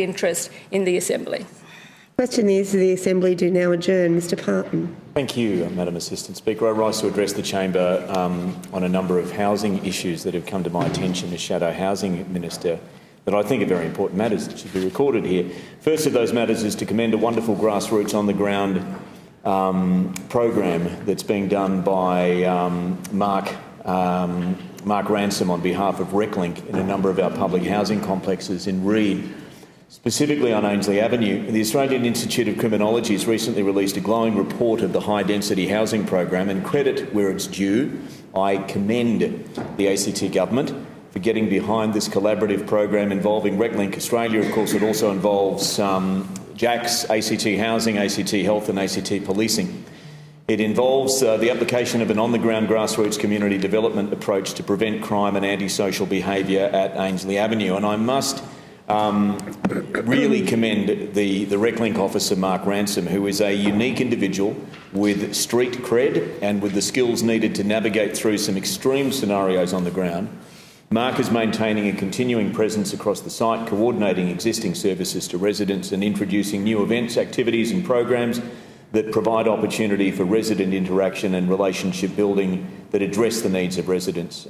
interest in the Assembly. Question is, the Assembly do now adjourn. Mr Parton. Thank you, Madam Assistant Speaker. I rise to address the chamber on a number of housing issues that have come to my attention as Shadow Housing Minister that I think are very important matters that should be recorded here. First of those matters is to commend a wonderful grassroots on-the-ground program that's being done by Mark Ransom on behalf of Reclink in a number of our public housing complexes in Reid, specifically on Ainslie Avenue. The Australian Institute of Criminology has recently released a glowing report of the high-density housing program, and credit where it's due. I commend the ACT government for getting behind this collaborative program involving Reclink Australia. Of course, it also involves JACS, ACT Housing, ACT Health and ACT Policing. It involves the application of an on-the-ground grassroots community development approach to prevent crime and antisocial behaviour at Ainslie Avenue. And I must really commend the Reclink officer, Mark Ransom, who is a unique individual with street cred and with the skills needed to navigate through some extreme scenarios on the ground. Mark is maintaining a continuing presence across the site, coordinating existing services to residents and introducing new events, activities and programs that provide opportunity for resident interaction and relationship building that address the needs of residents.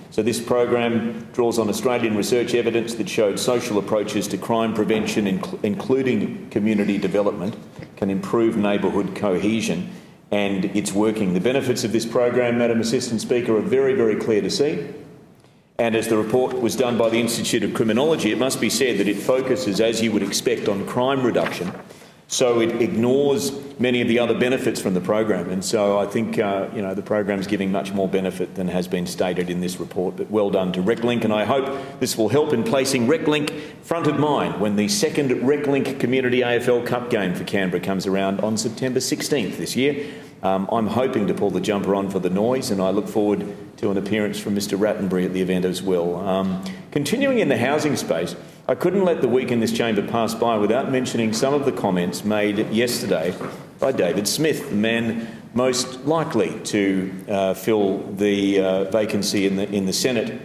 So this program draws on Australian research evidence that showed social approaches to crime prevention, including community development, can improve neighbourhood cohesion, and it's working. The benefits of this program, Madam Assistant Speaker, are very, very clear to see. And as the report was done by the Institute of Criminology, it must be said that it focuses, as you would expect, on crime reduction. So it ignores many of the other benefits from the program. And so I think the program's giving much more benefit than has been stated in this report. But well done to Reclink, and I hope this will help in placing Reclink front of mind when the second Reclink Community AFL Cup game for Canberra comes around on September 16th this year. I'm hoping to pull the jumper on for the noise, and I look forward to an appearance from Mr Rattenbury at the event as well. Continuing in the housing space, I couldn't let the week in this chamber pass by without mentioning some of the comments made yesterday by David Smith, the man most likely to fill the vacancy in the Senate.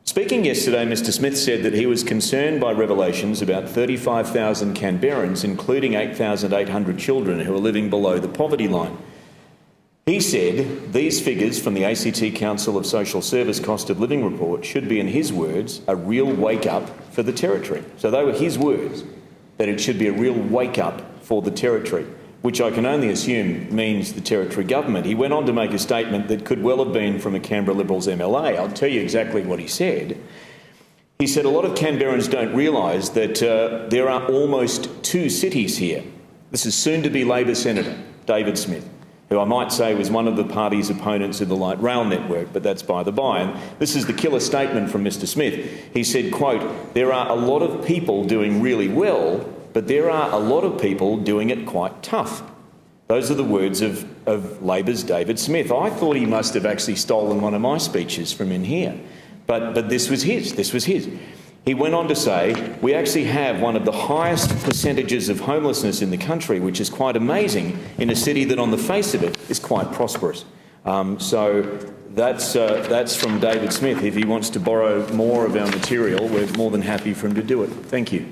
Speaking yesterday, Mr Smith said that he was concerned by revelations about 35,000 Canberrans, including 8,800 children who are living below the poverty line. He said these figures from the ACT Council of Social Service Cost of Living report should be, in his words, a real wake-up for the Territory. So they were his words, that it should be a real wake-up for the Territory, which I can only assume means the Territory government. He went on to make a statement that could well have been from a Canberra Liberals MLA. I'll tell you exactly what he said. He said a lot of Canberrans don't realise that there are almost two cities here. This is soon-to-be Labor Senator David Smith, who I might say was one of the party's opponents in the light rail network, but that's by the by. And this is the killer statement from Mr Smith. He said, quote, "There are a lot of people doing really well, but there are a lot of people doing it quite tough." Those are the words of Labor's David Smith. I thought he must have actually stolen one of my speeches from in here, but this was his. This was his. He went on to say, we actually have one of the highest percentages of homelessness in the country, which is quite amazing in a city that on the face of it is quite prosperous. So that's from David Smith. If he wants to borrow more of our material, we're more than happy for him to do it. Thank you.